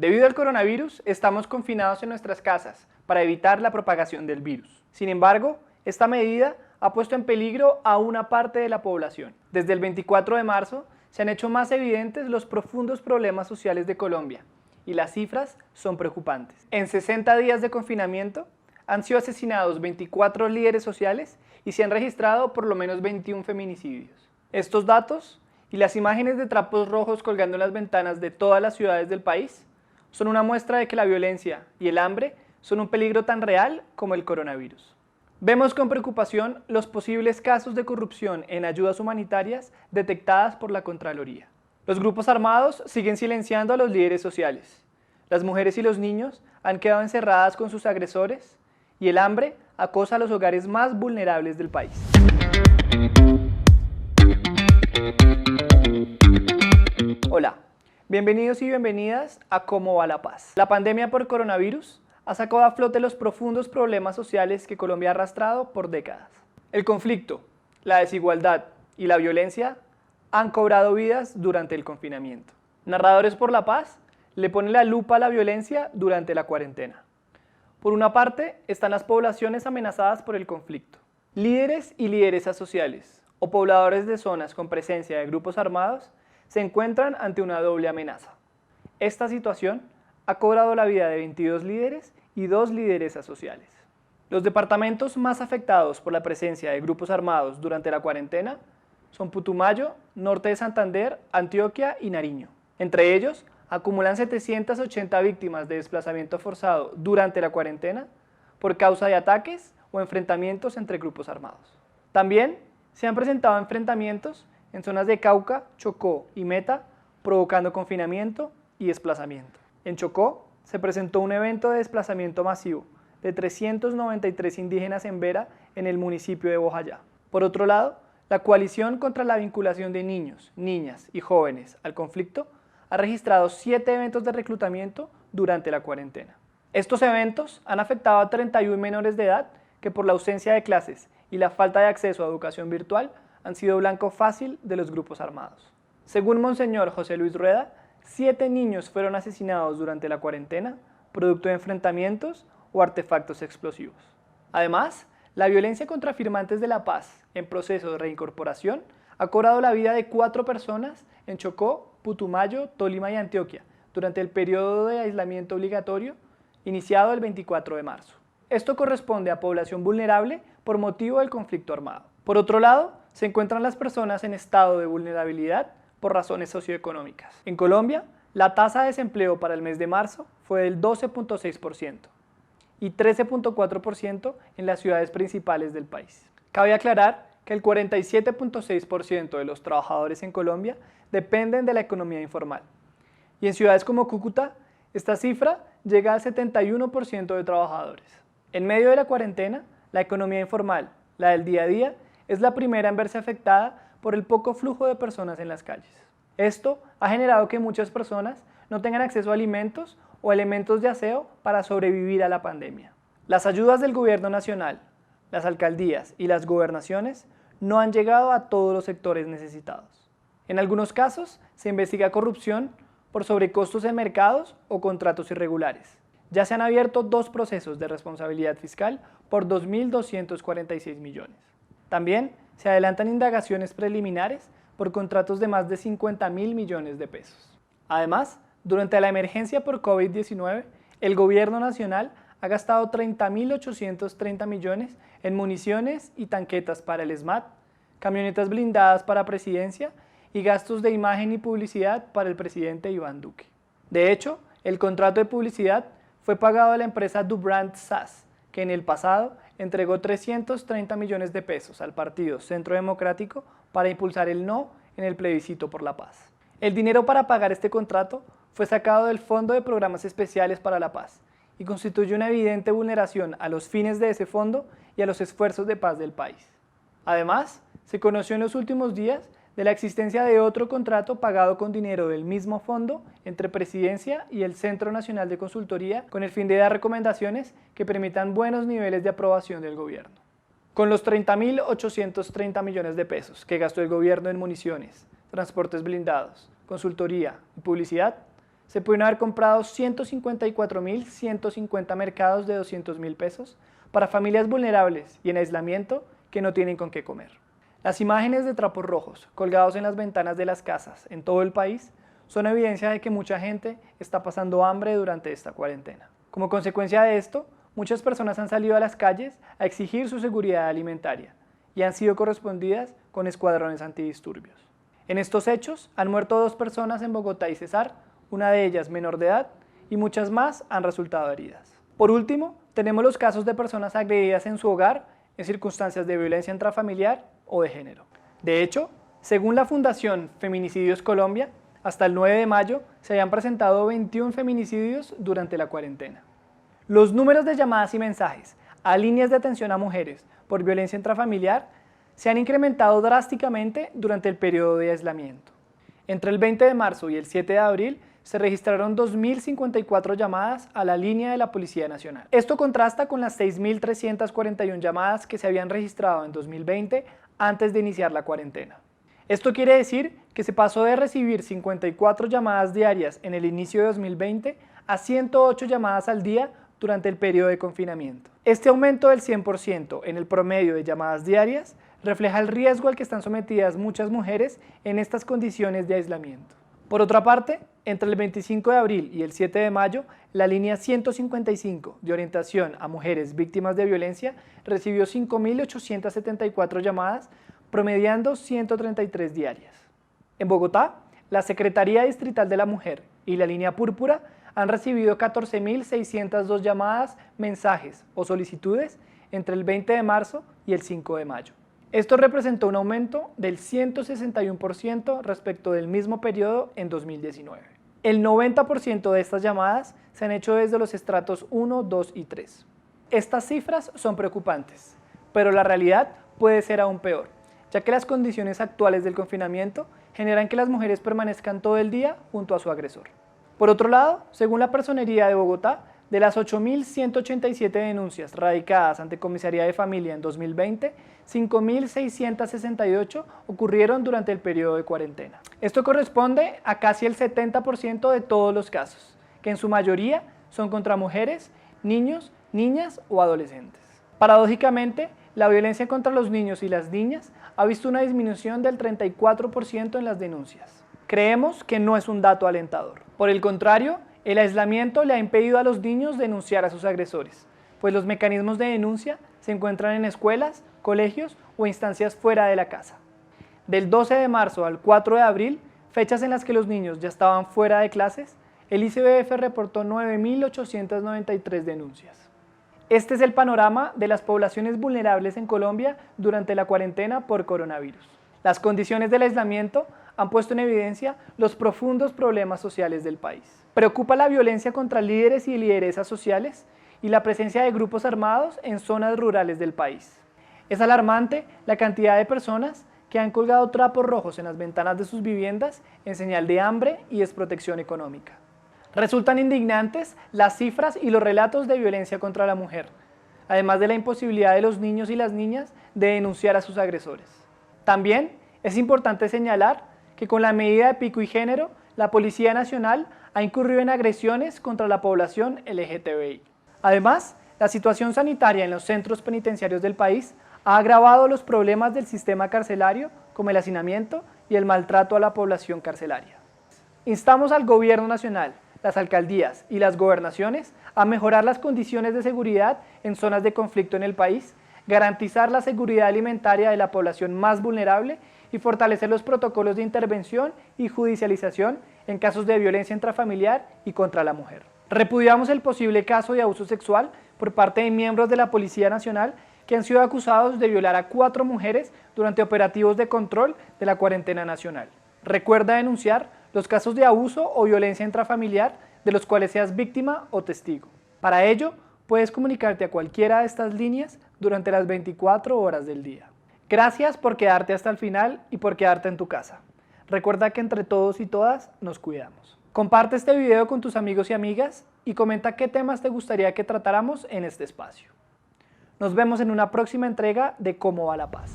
Debido al coronavirus, estamos confinados en nuestras casas para evitar la propagación del virus. Sin embargo, esta medida ha puesto en peligro a una parte de la población. Desde el 24 de marzo se han hecho más evidentes los profundos problemas sociales de Colombia y las cifras son preocupantes. En 60 días de confinamiento han sido asesinados 24 líderes sociales y se han registrado por lo menos 21 feminicidios. Estos datos y las imágenes de trapos rojos colgando en las ventanas de todas las ciudades del país son una muestra de que la violencia y el hambre son un peligro tan real como el coronavirus. Vemos con preocupación los posibles casos de corrupción en ayudas humanitarias detectadas por la Contraloría. Los grupos armados siguen silenciando a los líderes sociales. Las mujeres y los niños han quedado encerradas con sus agresores y el hambre acosa a los hogares más vulnerables del país. Hola, bienvenidos y bienvenidas a Cómo va la paz. La pandemia por coronavirus ha sacado a flote los profundos problemas sociales que Colombia ha arrastrado por décadas. El conflicto, la desigualdad y la violencia han cobrado vidas durante el confinamiento. Narradores por la Paz le ponen la lupa a la violencia durante la cuarentena. Por una parte están las poblaciones amenazadas por el conflicto. Líderes y lideresas sociales o pobladores de zonas con presencia de grupos armados se encuentran ante una doble amenaza. Esta situación ha cobrado la vida de 22 líderes y 2 lideresas sociales. Los departamentos más afectados por la presencia de grupos armados durante la cuarentena son Putumayo, Norte de Santander, Antioquia y Nariño. Entre ellos, acumulan 780 víctimas de desplazamiento forzado durante la cuarentena por causa de ataques o enfrentamientos entre grupos armados. También se han presentado enfrentamientos en zonas de Cauca, Chocó y Meta, provocando confinamiento y desplazamiento. En Chocó se presentó un evento de desplazamiento masivo de 393 indígenas en Vera, en el municipio de Bojayá. Por otro lado, la coalición contra la vinculación de niños, niñas y jóvenes al conflicto ha registrado 7 eventos de reclutamiento durante la cuarentena. Estos eventos han afectado a 31 menores de edad que por la ausencia de clases y la falta de acceso a educación virtual han sido blanco fácil de los grupos armados. Según Monseñor José Luis Rueda, 7 niños fueron asesinados durante la cuarentena, producto de enfrentamientos o artefactos explosivos. Además, la violencia contra firmantes de la paz en proceso de reincorporación ha cobrado la vida de 4 personas en Chocó, Putumayo, Tolima y Antioquia durante el periodo de aislamiento obligatorio iniciado el 24 de marzo. Esto corresponde a población vulnerable por motivo del conflicto armado. Por otro lado, se encuentran las personas en estado de vulnerabilidad por razones socioeconómicas. En Colombia, la tasa de desempleo para el mes de marzo fue del 12.6% y 13.4% en las ciudades principales del país. Cabe aclarar que el 47.6% de los trabajadores en Colombia dependen de la economía informal. Y en ciudades como Cúcuta, esta cifra llega al 71% de trabajadores. En medio de la cuarentena, la economía informal, la del día a día, es la primera en verse afectada por el poco flujo de personas en las calles. Esto ha generado que muchas personas no tengan acceso a alimentos o elementos de aseo para sobrevivir a la pandemia. Las ayudas del gobierno nacional, las alcaldías y las gobernaciones no han llegado a todos los sectores necesitados. En algunos casos se investiga corrupción por sobrecostos en mercados o contratos irregulares. Ya se han abierto 2 procesos de responsabilidad fiscal por 2.246 millones. También se adelantan indagaciones preliminares por contratos de más de 50.000 millones de pesos. Además, durante la emergencia por COVID-19, el gobierno nacional ha gastado 30.830 millones en municiones y tanquetas para el ESMAD, camionetas blindadas para presidencia y gastos de imagen y publicidad para el presidente Iván Duque. De hecho, el contrato de publicidad fue pagado a la empresa Dubrand SAS, que en el pasado entregó 330 millones de pesos al partido Centro Democrático para impulsar el no en el plebiscito por la paz. El dinero para pagar este contrato fue sacado del Fondo de Programas Especiales para la Paz y constituye una evidente vulneración a los fines de ese fondo y a los esfuerzos de paz del país. Además, se conoció en los últimos días de la existencia de otro contrato pagado con dinero del mismo fondo entre Presidencia y el Centro Nacional de Consultoría con el fin de dar recomendaciones que permitan buenos niveles de aprobación del gobierno. Con los 30.830 millones de pesos que gastó el gobierno en municiones, transportes blindados, consultoría y publicidad, se pudieron haber comprado 154.150 mercados de 200.000 pesos para familias vulnerables y en aislamiento que no tienen con qué comer. Las imágenes de trapos rojos colgados en las ventanas de las casas en todo el país son evidencia de que mucha gente está pasando hambre durante esta cuarentena. Como consecuencia de esto, muchas personas han salido a las calles a exigir su seguridad alimentaria y han sido correspondidas con escuadrones antidisturbios. En estos hechos han muerto 2 personas en Bogotá y Cesar, una de ellas menor de edad, y muchas más han resultado heridas. Por último, tenemos los casos de personas agredidas en su hogar en circunstancias de violencia intrafamiliar o de género. De hecho, según la Fundación Feminicidios Colombia, hasta el 9 de mayo se habían presentado 21 feminicidios durante la cuarentena. Los números de llamadas y mensajes a líneas de atención a mujeres por violencia intrafamiliar se han incrementado drásticamente durante el periodo de aislamiento. Entre el 20 de marzo y el 7 de abril se registraron 2.054 llamadas a la línea de la Policía Nacional. Esto contrasta con las 6.341 llamadas que se habían registrado en 2020 antes de iniciar la cuarentena. Esto quiere decir que se pasó de recibir 54 llamadas diarias en el inicio de 2020 a 108 llamadas al día durante el periodo de confinamiento. Este aumento del 100% en el promedio de llamadas diarias refleja el riesgo al que están sometidas muchas mujeres en estas condiciones de aislamiento. Por otra parte, entre el 25 de abril y el 7 de mayo, la línea 155 de orientación a mujeres víctimas de violencia recibió 5.874 llamadas, promediando 133 diarias. En Bogotá, la Secretaría Distrital de la Mujer y la Línea Púrpura han recibido 14.602 llamadas, mensajes o solicitudes entre el 20 de marzo y el 5 de mayo. Esto representó un aumento del 161% respecto del mismo periodo en 2019. El 90% de estas llamadas se han hecho desde los estratos 1, 2 y 3. Estas cifras son preocupantes, pero la realidad puede ser aún peor, ya que las condiciones actuales del confinamiento generan que las mujeres permanezcan todo el día junto a su agresor. Por otro lado, según la Personería de Bogotá, de las 8.187 denuncias radicadas ante Comisaría de Familia en 2020, 5.668 ocurrieron durante el periodo de cuarentena. Esto corresponde a casi el 70% de todos los casos, que en su mayoría son contra mujeres, niños, niñas o adolescentes. Paradójicamente, la violencia contra los niños y las niñas ha visto una disminución del 34% en las denuncias. Creemos que no es un dato alentador. Por el contrario, el aislamiento le ha impedido a los niños denunciar a sus agresores, pues los mecanismos de denuncia se encuentran en escuelas, colegios o instancias fuera de la casa. Del 12 de marzo al 4 de abril, fechas en las que los niños ya estaban fuera de clases, el ICBF reportó 9.893 denuncias. Este es el panorama de las poblaciones vulnerables en Colombia durante la cuarentena por coronavirus. Las condiciones del aislamiento han puesto en evidencia los profundos problemas sociales del país. Preocupa la violencia contra líderes y lideresas sociales y la presencia de grupos armados en zonas rurales del país. Es alarmante la cantidad de personas que han colgado trapos rojos en las ventanas de sus viviendas en señal de hambre y desprotección económica. Resultan indignantes las cifras y los relatos de violencia contra la mujer, además de la imposibilidad de los niños y las niñas de denunciar a sus agresores. También es importante señalar que con la medida de pico y género, la Policía Nacional ha incurrido en agresiones contra la población LGTBI. Además, la situación sanitaria en los centros penitenciarios del país ha agravado los problemas del sistema carcelario, como el hacinamiento y el maltrato a la población carcelaria. Instamos al Gobierno Nacional, las alcaldías y las gobernaciones a mejorar las condiciones de seguridad en zonas de conflicto en el país, garantizar la seguridad alimentaria de la población más vulnerable y fortalecer los protocolos de intervención y judicialización en casos de violencia intrafamiliar y contra la mujer. Repudiamos el posible caso de abuso sexual por parte de miembros de la Policía Nacional que han sido acusados de violar a 4 mujeres durante operativos de control de la cuarentena nacional. Recuerda denunciar los casos de abuso o violencia intrafamiliar de los cuales seas víctima o testigo. Para ello, puedes comunicarte a cualquiera de estas líneas durante las 24 horas del día. Gracias por quedarte hasta el final y por quedarte en tu casa. Recuerda que entre todos y todas nos cuidamos. Comparte este video con tus amigos y amigas y comenta qué temas te gustaría que tratáramos en este espacio. Nos vemos en una próxima entrega de Cómo va la Paz.